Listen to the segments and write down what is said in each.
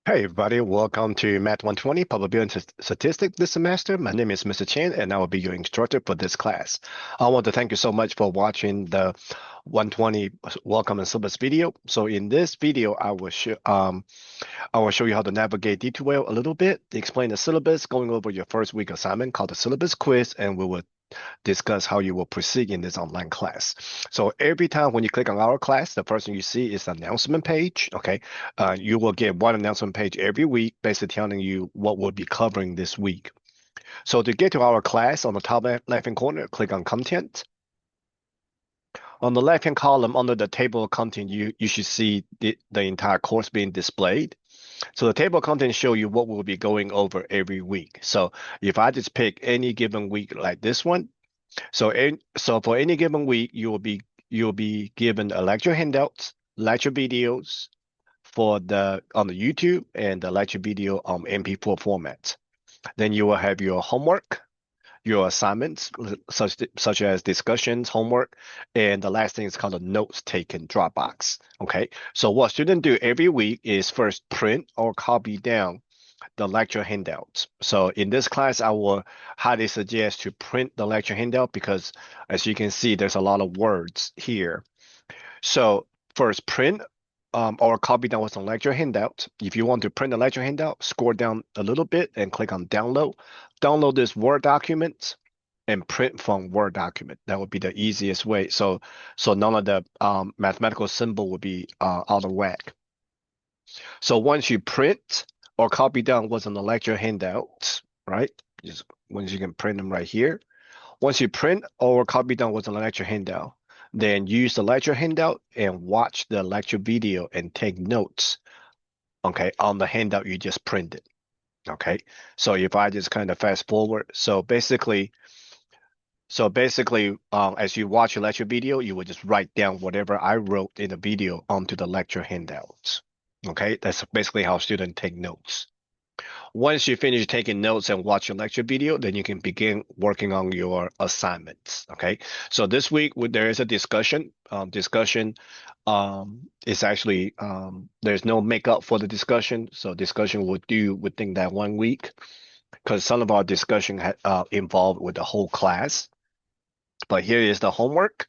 Hey everybody, welcome to Math 120 Probability and Statistics this semester. My name is Mr. Chen and I will be your instructor for this class. I want to thank you so much for watching the 120 Welcome and Syllabus video. So in this video, I will show you how to navigate D2L a little bit, explain the syllabus, going over your first week assignment called the syllabus quiz, and we will discuss how you will proceed in this online class. So every time when you click on our class, the first thing you see is the announcement page. Okay, you will get one announcement page every week, basically telling you what we'll be covering this week. So to get to our class, on the top left-hand corner, click on Content. On the left-hand column, under the table of content, you should see the entire course being displayed. So the table of contents show you what we'll be going over every week. So if I just pick any given week like this one, so for any given week, you'll be given a lecture handouts, lecture videos for the on the YouTube and the lecture video on MP4 format. Then you will have your homework, your assignments, such as discussions, homework, and the last thing is called a notes taken Dropbox. Okay, so what students do every week is first print or copy down the lecture handouts. So in this class, I will highly suggest to print the lecture handout because as you can see, there's a lot of words here. So first print or copy down what's on lecture handout. If you want to print the lecture handout, scroll down a little bit and click on download. Download this Word document and print from Word document. That would be the easiest way. So none of the mathematical symbol will be out of whack. So once you print or copy down what's on the lecture handout, right? Just once you can print them right here. Once you print or copy down what's on the lecture handout, then use the lecture handout and watch the lecture video and take notes, okay, on the handout you just printed. Okay. So if I just kind of fast forward, as you watch your lecture video, you will just write down whatever I wrote in the video onto the lecture handouts. Okay, that's basically how students take notes. Once you finish taking notes and watch your lecture video, then you can begin working on your assignments. Okay, so this week there is a discussion. Discussion is actually there's no makeup for the discussion, so discussion will do within that 1 week because some of our discussion involved with the whole class. But here is the homework.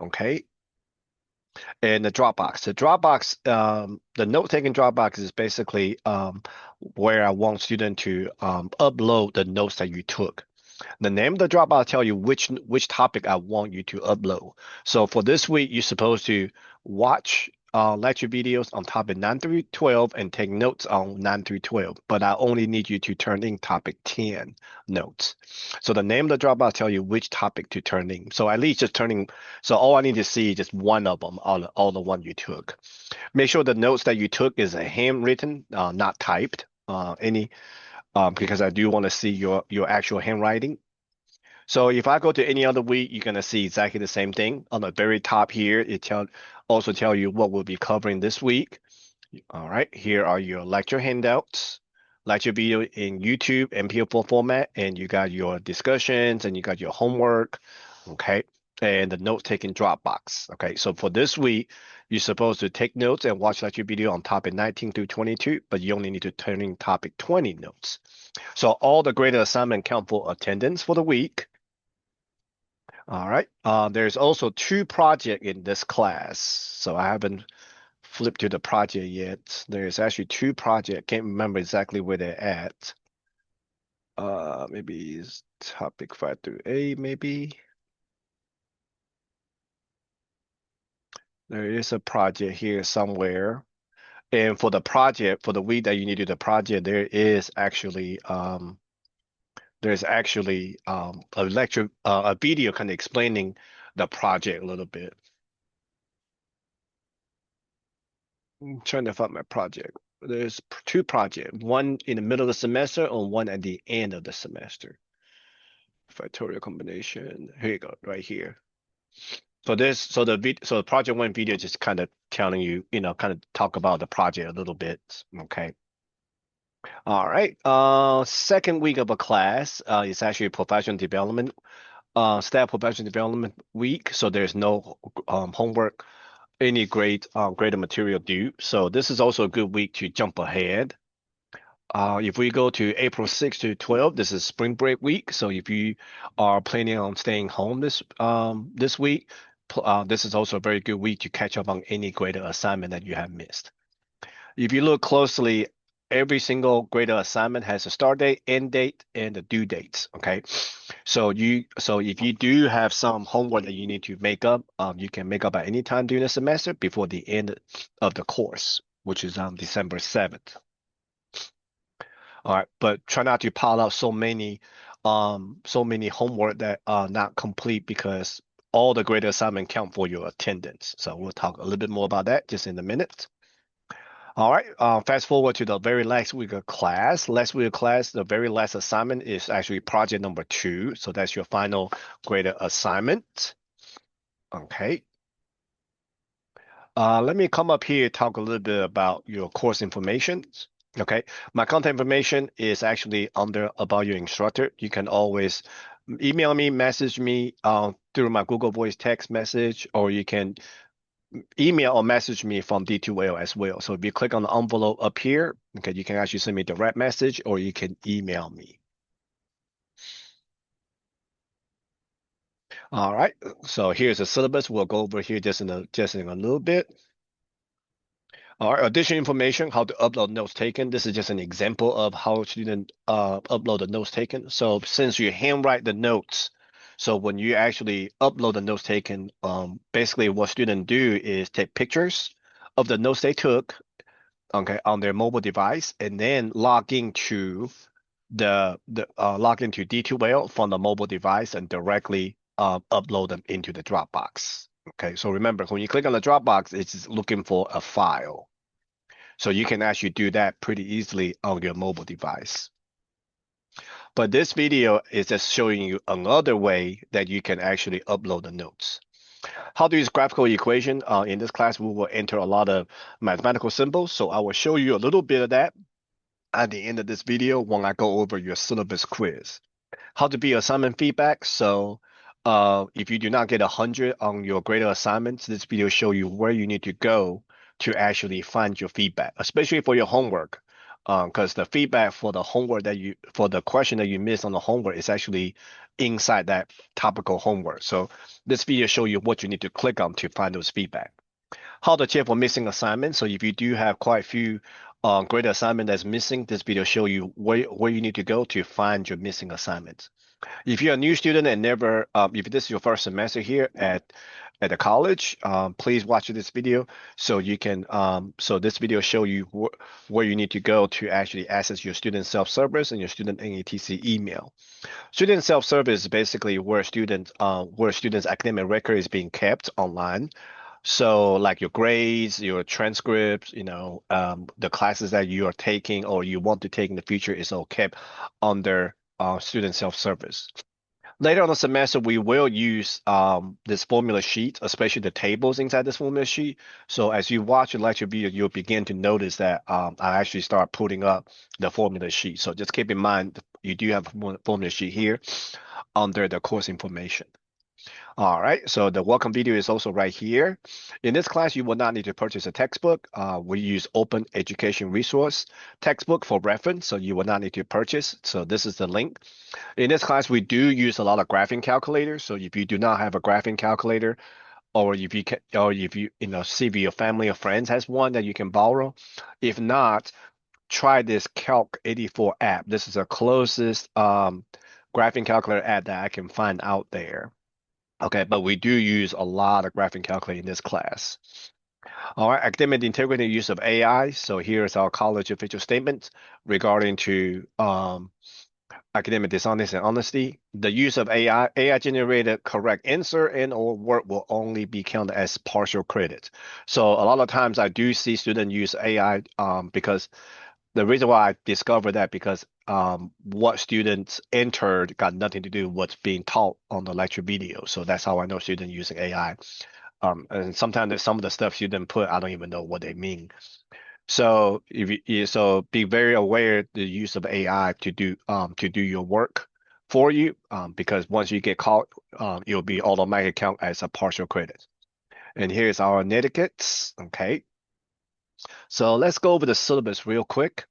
Okay, and the Dropbox. The note-taking Dropbox is basically where I want students to upload the notes that you took. The name of the Dropbox tell you which topic I want you to upload. So for this week, you're supposed to watch lecture videos on topic 9 through 12 and take notes on 9 through 12. But I only need you to turn in topic 10 notes. So the name of the Dropbox tell you which topic to turn in. So at least just turning. So all I need to see is just one of them, all the one you took. Make sure the notes that you took is a handwritten, not typed. Because I do want to see your actual handwriting. So if I go to any other week, you're gonna see exactly the same thing. On the very top here, also tell you what we'll be covering this week. All right, here are your lecture handouts, lecture video in YouTube MP4 format, and you got your discussions and you got your homework, okay, and the note-taking Dropbox. Okay, so for this week, you're supposed to take notes and watch lecture video on topic 19 through 22, but you only need to turn in topic 20 notes. So all the graded assignment count for attendance for the week. All right. There's also 2 projects in this class. So I haven't flipped to the project yet. There's actually 2 projects. Can't remember exactly where they're at. Maybe it's topic 5 through 8, maybe. There is a project here somewhere. And for the project, for the week that you need to do the project, there's actually a lecture, a video kind of explaining the project a little bit. I'm trying to find my project. There's 2 projects, one in the middle of the semester and one at the end of the semester. Factorial combination. Here you go, right here. So the project 1 video just kind of telling you, kind of talk about the project a little bit. Okay. All right. Second week of a class is actually professional development, staff professional development week. So there's no homework any great graded material due. So this is also a good week to jump ahead. If we go to April 6th to 12th, this is spring break week. So if you are planning on staying home this week, this is also a very good week to catch up on any graded assignment that you have missed. If you look closely, every single graded assignment has a start date, end date, and the due dates. Okay, so if you do have some homework that you need to make up, you can make up at any time during the semester before the end of the course, which is on December 7th. All right, but try not to pile out so many homework that are not complete because all the graded assignment count for your attendance. So we'll talk a little bit more about that just in a minute. All right, fast forward to the very last week of class. Last week of class, the very last assignment is actually project number 2. So that's your final graded assignment. Okay. Let me come up here and talk a little bit about your course information. Okay, my contact information is actually under about your instructor. You can always email me, message me through my Google Voice text message, or you can email or message me from D2L as well. So if you click on the envelope up here, okay, you can actually send me a direct message or you can email me. All right, so here's the syllabus. We'll go over here just in a little bit. All right, additional information, how to upload notes taken. This is just an example of how student upload the notes taken. So since you handwrite the notes, so when you actually upload the notes taken, basically what students do is take pictures of the notes they took, okay, on their mobile device, and then log into D2L from the mobile device and directly upload them into the Dropbox. Okay, so remember when you click on the Dropbox, it's looking for a file. So you can actually do that pretty easily on your mobile device. But this video is just showing you another way that you can actually upload the notes. How to use graphical equation. In this class, we will enter a lot of mathematical symbols. So I will show you a little bit of that at the end of this video when I go over your syllabus quiz. How to be assignment feedback. So if you do not get 100 on your graded assignments, this video show you where you need to go to actually find your feedback, especially for your homework. Because the feedback for the homework for the question that you missed on the homework is actually inside that topical homework. So this video show you what you need to click on to find those feedback. How to check for missing assignments. So if you do have quite a few graded assignment that's missing, this video show you where you need to go to find your missing assignments. If you're a new student and never, if this is your first semester here at the college, please watch this video so you can, so this video show you where you need to go to actually access your student self-service and your student NATC email. Student self-service is basically where students academic record is being kept online. So like your grades, your transcripts, the classes that you are taking or you want to take in the future is all kept under student self-service. Later on the semester, we will use this formula sheet, especially the tables inside this formula sheet. So as you watch the lecture video, you'll begin to notice that I actually start putting up the formula sheet. So just keep in mind, you do have a formula sheet here under the course information. All right, so the welcome video is also right here. In this class, you will not need to purchase a textbook. We use open education resource textbook for reference, so you will not need to purchase. So this is the link. In this class, we do use a lot of graphing calculators. So if you do not have a graphing calculator, or if you can, or if you see if your family or friends has one that you can borrow. If not, try this Calc 84 app. This is the closest graphing calculator app that I can find out there. Okay, but we do use a lot of graphing calculator in this class. All right, academic integrity use of AI. So here's our college official statement regarding to academic dishonesty and honesty. The use of AI generated correct answer and or work will only be counted as partial credit. So a lot of times I do see students use AI because the reason why I discovered that because what students entered got nothing to do with what's being taught on the lecture video. So that's how I know students using AI. And sometimes some of the stuff students put, I don't even know what they mean. So so be very aware the use of AI to do your work for you because once you get caught, it'll be automatically count as a partial credit. And here's our etiquettes. Okay. So let's go over the syllabus real quick.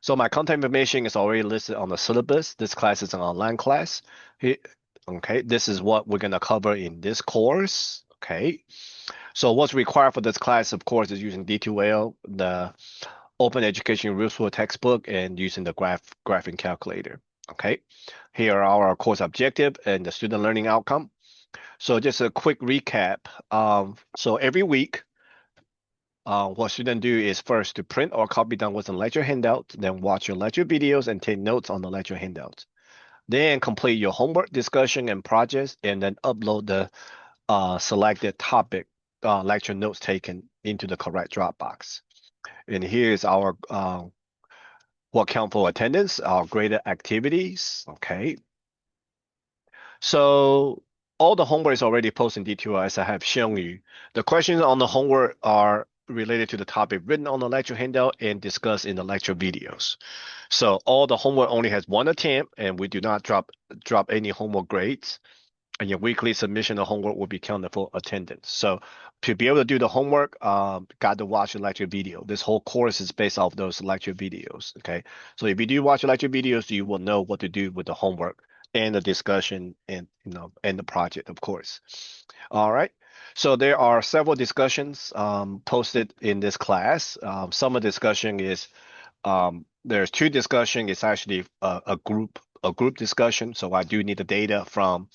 So my contact information is already listed on the syllabus. This class is an online class. Okay, this is what we're gonna cover in this course. Okay. So what's required for this class, of course, is using D2L, the Open Education Rules for textbook, and using the graphing calculator. Okay. Here are our course objective and the student learning outcome. So just a quick recap. So every week, what students do is first to print or copy down what's in lecture handout, then watch your lecture videos and take notes on the lecture handout. Then complete your homework, discussion, and projects, and then upload the selected topic lecture notes taken into the correct Dropbox. And here's our what count for attendance, our graded activities. Okay. So all the homework is already posted in detail as I have shown you. The questions on the homework are related to the topic written on the lecture handout and discussed in the lecture videos. So all the homework only has one attempt, and we do not drop any homework grades. And your weekly submission of homework will be counted for attendance. So to be able to do the homework, got to watch the lecture video. This whole course is based off those lecture videos. Okay, so if you do watch the lecture videos, you will know what to do with the homework and the discussion and and the project, of course. All right. So there are several discussions posted in this class. Some of the discussion is there's two discussion. It's actually a group discussion. So I do need the data from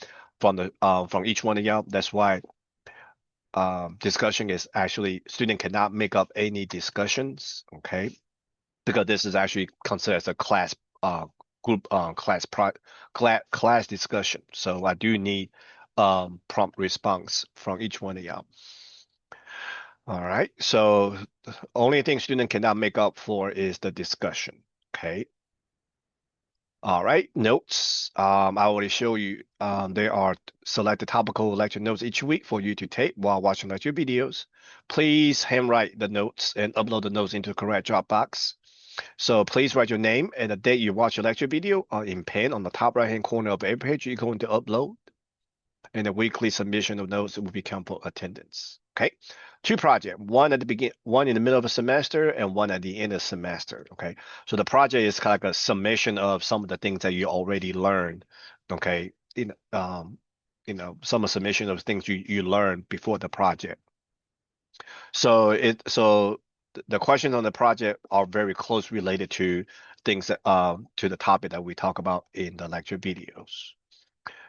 each one of y'all. That's why discussion is actually student cannot make up any discussions. Okay, because this is actually considered as a class group class discussion. So I do need prompt response from each one of y'all. All right. So the only thing student cannot make up for is the discussion. Okay. All right. Notes. I already show you. There are selected topical lecture notes each week for you to take while watching lecture videos. Please handwrite the notes and upload the notes into the correct Dropbox. So please write your name and the date you watch your lecture video in pen on the top right-hand corner of every page you're going to upload. And the weekly submission of notes will be count for attendance. Okay. Two projects, one at the begin, one in the middle of a semester and one at the end of the semester. Okay. So the project is kind of like a summation of some of the things that you already learned. Okay. Some of submission of things you learned before the project. So the questions on the project are very close related to things that to the topic that we talk about in the lecture videos.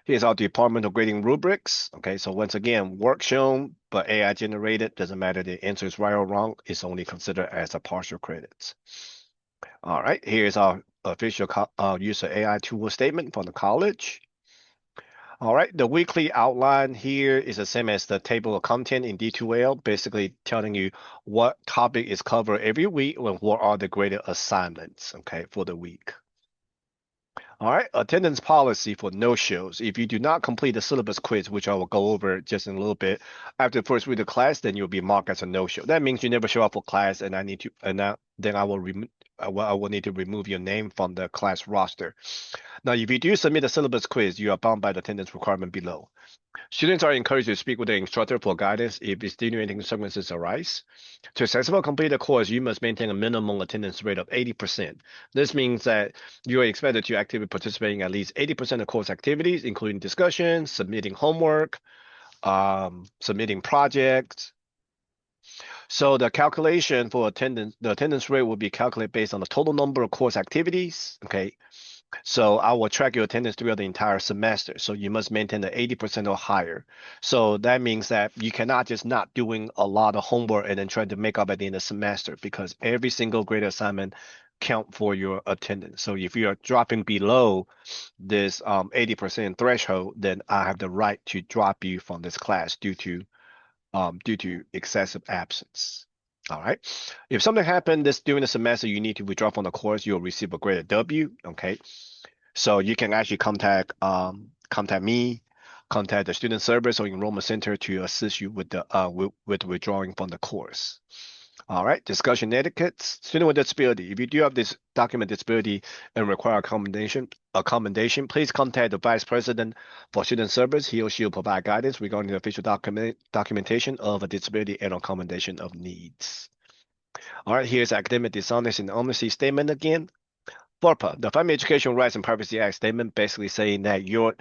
Here's our departmental grading rubrics. Okay, so once again, work shown, but AI generated. Doesn't matter the answer is right or wrong. It's only considered as a partial credits. All right, here's our official use of AI tool statement from the college. All right, the weekly outline here is the same as the table of content in D2L, basically telling you what topic is covered every week and what are the graded assignments, okay, for the week. All right, attendance policy for no-shows. If you do not complete the syllabus quiz, which I will go over just in a little bit, after the first week of class, then you'll be marked as a no-show. That means you never show up for class, and then I will need to remove your name from the class roster. Now, if you do submit a syllabus quiz, you are bound by the attendance requirement below. Students are encouraged to speak with their instructor for guidance if extenuating circumstances arise. To successfully complete the course, you must maintain a minimum attendance rate of 80%. This means that you are expected to actively participate in at least 80% of course activities, including discussions, submitting homework, submitting projects. So the calculation for attendance, the attendance rate will be calculated based on the total number of course activities. Okay, so I will track your attendance throughout the entire semester. So you must maintain the 80% or higher. So that means that you cannot just not doing a lot of homework and then try to make up at the end of the semester because every single grade assignment count for your attendance. So if you are dropping below this 80% threshold, then I have the right to drop you from this class due to excessive absence. All right. If something happened this during the semester, you need to withdraw from the course, you'll receive a grade W. Okay. So you can actually contact me, contact the student service or enrollment center to assist you with the with withdrawing from the course. All right, discussion etiquettes. Student with disability. If you do have this document disability and require accommodation, please contact the Vice President for Student Service. He or she will provide guidance regarding the official documentation of a disability and accommodation of needs. All right, here's academic dishonesty and honesty statement again. FERPA, the Family Education Rights and Privacy Act statement, basically saying that your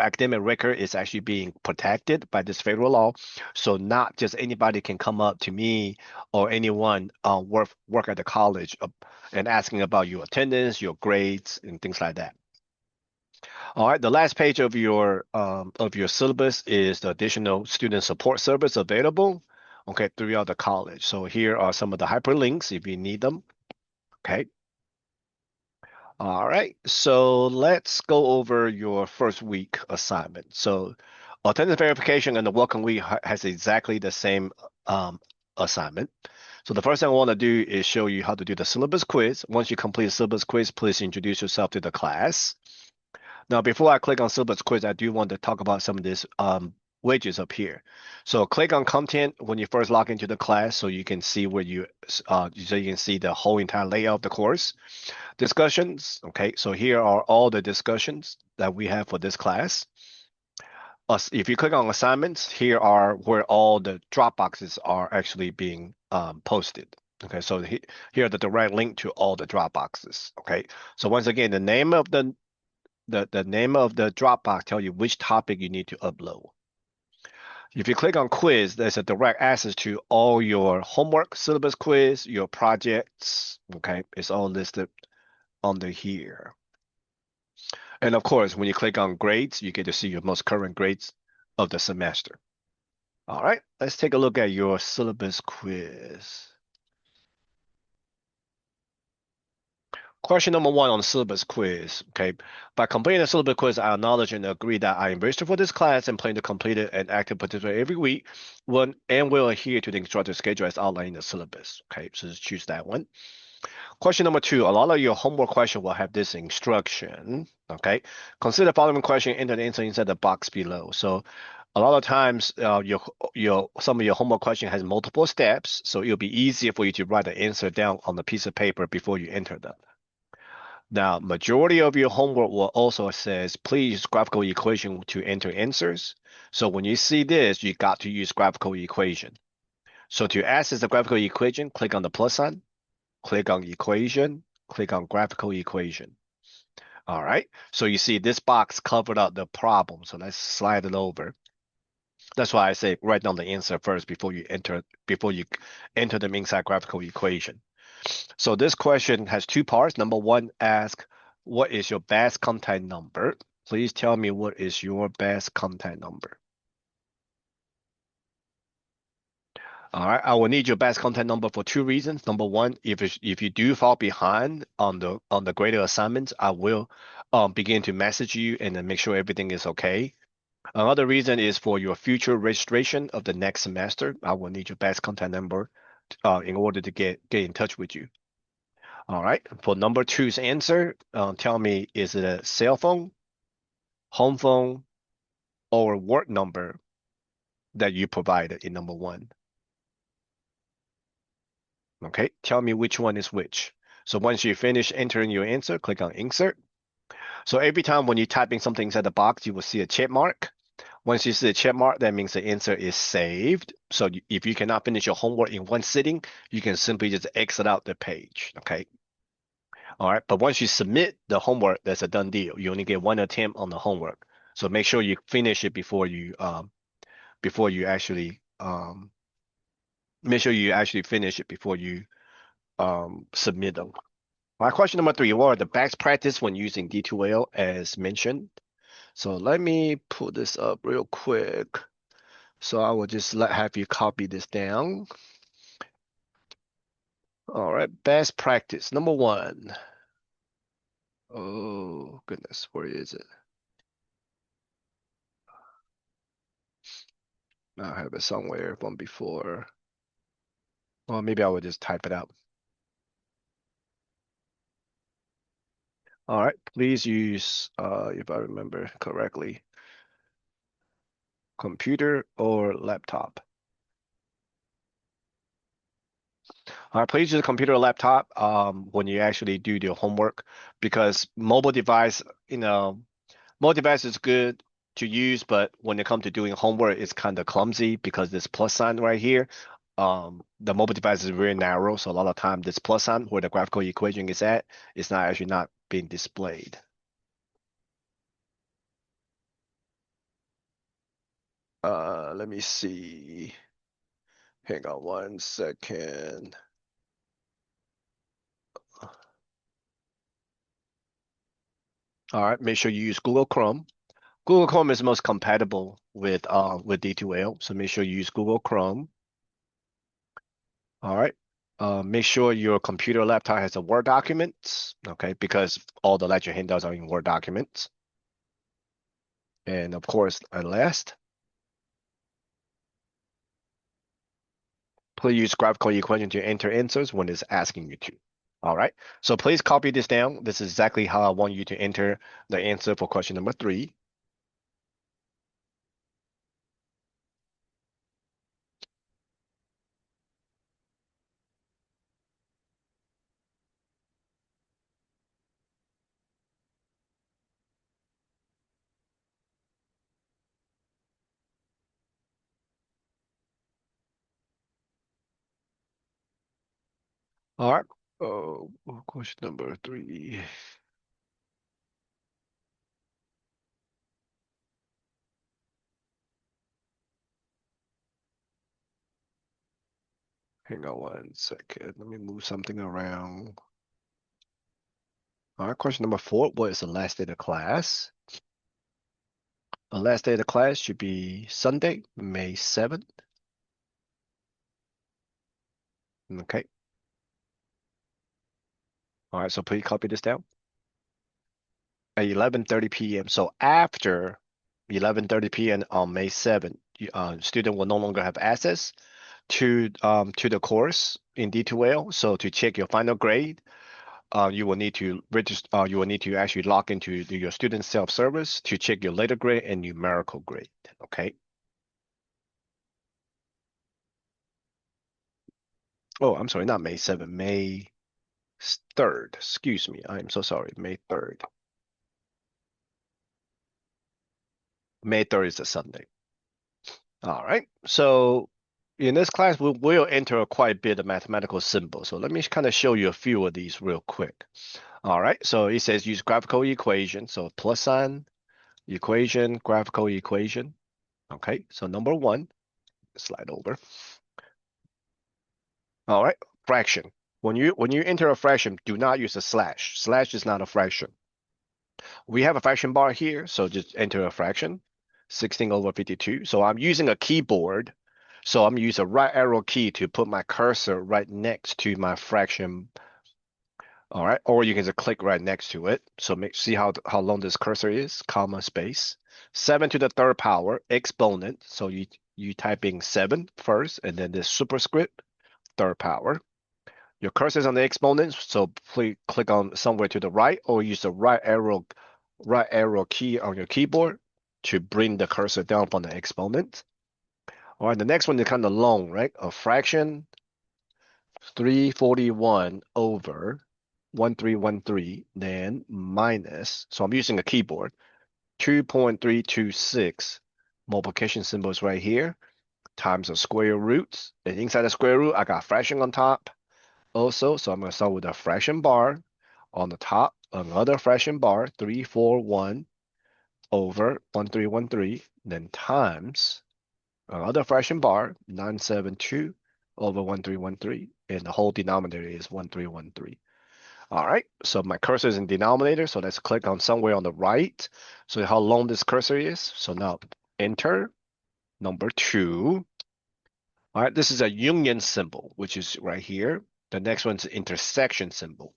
academic record is actually being protected by this federal law. So not just anybody can come up to me or anyone work at the college and asking about your attendance, your grades, and things like that. All right, the last page of your syllabus is the additional student support service available. Okay, throughout the college. So here are some of the hyperlinks if you need them. Okay. All right, so let's go over your first week assignment. So attendance verification and the welcome week has exactly the same assignment. So the first thing I want to do is show you how to do the syllabus quiz. Once you complete the syllabus quiz, please introduce yourself to the class. Now, before I click on syllabus quiz, I do want to talk about some of these widgets up here. So click on content when you first log into the class so you can see where so you can see the whole entire layout of the course. Discussions, okay, so here are all the discussions that we have for this class. If you click on assignments, here are where all the drop boxes are actually being posted. Okay, so here are the direct link to all the drop boxes. Okay, so once again, the name of the name of the Dropbox tell you which topic you need to upload. If you click on quiz, there's a direct access to all your homework, syllabus quiz, your projects. Okay, it's all listed under here. And of course, when you click on grades, you get to see your most current grades of the semester. All right, let's take a look at your syllabus quiz. Question number one on the syllabus quiz. Okay, by completing the syllabus quiz, I acknowledge and agree that I am registered for this class and plan to complete it and active participate every week and will adhere to the instructor schedule as outlined in the syllabus. Okay, so just choose that one. Question number two, a lot of your homework question will have this instruction. Okay, consider the following question, enter the answer inside the box below. So a lot of times your some of your homework question has multiple steps, so it'll be easier for you to write the answer down on the piece of paper before you enter them. Now, majority of your homework will also says, please use graphical equation to enter answers. So when you see this, you got to use graphical equation. So to access the graphical equation, click on the plus sign, click on equation, click on graphical equation. All right. So you see this box covered up the problem. So let's slide it over. That's why I say write down the answer first before you enter them inside graphical equation. So this question has two parts. Number one, ask what is your best contact number? Please tell me what is your best contact number. All right, I will need your best contact number for two reasons. Number one, if you do fall behind on the graded assignments, I will begin to message you and then make sure everything is okay. Another reason is for your future registration of the next semester. I will need your best contact number in order to get in touch with you. All right. For number two's answer, tell me, is it a cell phone, home phone, or work number that you provided in number one? Okay. Tell me which one is which. So once you finish entering your answer, click on insert. So every time when you type in something inside the box, you will see a check mark. Once you see a check mark, that means the answer is saved. So if you cannot finish your homework in one sitting, you can simply just exit out the page. Okay. All right. But once you submit the homework, that's a done deal. You only get one attempt on the homework. So make sure you finish it before you actually make sure you actually finish it before you submit them. All right, question number three, what are the best practice when using D2L as mentioned? So let me pull this up real quick. So I will just have you copy this down. All right, best practice. Number one. Oh, goodness, where is it? I have it somewhere from before. Well, maybe I would just type it out. All right, please use, if I remember correctly, computer or laptop. All right, please use a computer or laptop when you actually do your homework because mobile device, you know, mobile device is good to use, but when it comes to doing homework, it's kind of clumsy because this plus sign right here, the mobile device is very narrow, so a lot of time this plus sign where the graphical equation is at is not actually not being displayed. Let me see. Hang on 1 second. All right, make sure you use Google Chrome. Google Chrome is most compatible with D2L, so make sure you use Google Chrome. All right. Make sure your computer or laptop has a Word document, okay, because all the lecture handouts are in Word documents. And of course, at last, please use graphical equation to enter answers when it's asking you to. All right. So please copy this down. This is exactly how I want you to enter the answer for question number 3. All right. Question number 3. Hang on 1 second. Let me move something around. All right, question number 4. What is the last day of class? The last day of the class should be Sunday, May 7th. Okay. All right, so please copy this down. At 11:30 p.m. So after 11:30 p.m. on May 7th, student will no longer have access to the course in D2L. So to check your final grade, you will need to register. You will need to actually log into your student self-service to check your letter grade and numerical grade. Okay. Oh, I'm sorry, not May 7th, May 3rd. Excuse me. I'm so sorry. May 3rd. May 3rd is a Sunday. All right. So in this class, we'll enter quite a bit of mathematical symbols. So let me kind of show you a few of these real quick. All right. So it says use graphical equation. So plus sign, equation, graphical equation. Okay. So number 1, slide over. All right. Fraction. When you enter a fraction, do not use a slash. Slash is not a fraction. We have a fraction bar here, so just enter a fraction, 16 over 52. So I'm using a keyboard, so I'm using a right arrow key to put my cursor right next to my fraction. All right, or you can just click right next to it. So see how long this cursor is, comma space. 7 to the third power, exponent. So you type in 7 first, and then this superscript, third power. Your cursor is on the exponent, so please click on somewhere to the right or use the right arrow key on your keyboard to bring the cursor down from the exponent. All right, the next one is kind of long, right? A fraction 341 over 1313, then minus, so I'm using a keyboard, 2.326 multiplication symbols right here, times the square roots. And inside the square root, I got fraction on top also. So I'm going to start with a fraction bar on the top, another fraction bar, 341 over 1313, then times another fraction bar, 972 over 1313, and the whole denominator is 1313. All right, so my cursor is in denominator, so let's click on somewhere on the right. So how long this cursor is. So now enter number 2. All right, this is a union symbol, which is right here. The next one's intersection symbol.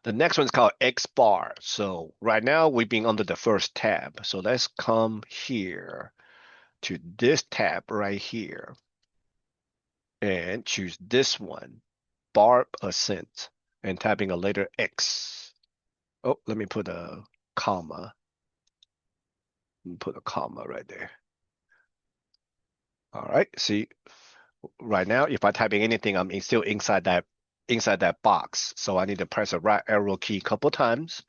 The next one's called X bar. So right now we've been under the first tab. So let's come here to this tab right here and choose this one, bar ascent, and typing a letter X. Oh, let me put a comma. Put a comma right there. All right, see, Right now, if I type in anything, I'm still inside that box. So I need to press the right arrow key a couple times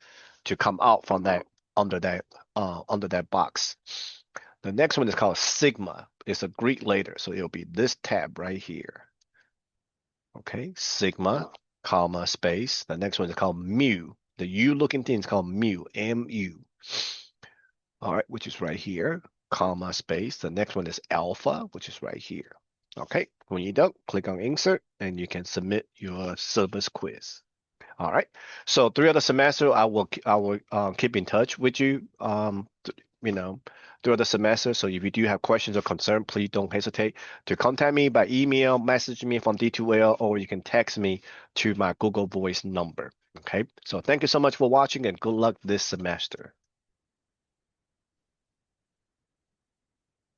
to come out from that under that under that box. The next one is called Sigma. It's a Greek letter, so it'll be this tab right here. Okay, Sigma, comma, space. The next one is called mu. The U looking thing is called mu, M-U. All right, which is right here, comma, space. The next one is alpha, which is right here. Okay, when you're done, click on insert and you can submit your syllabus quiz. All right. So throughout the semester, I will keep in touch with you. You know, throughout the semester. So if you do have questions or concern, please don't hesitate to contact me by email, message me from D2L, or you can text me to my Google Voice number. Okay. So thank you so much for watching and good luck this semester.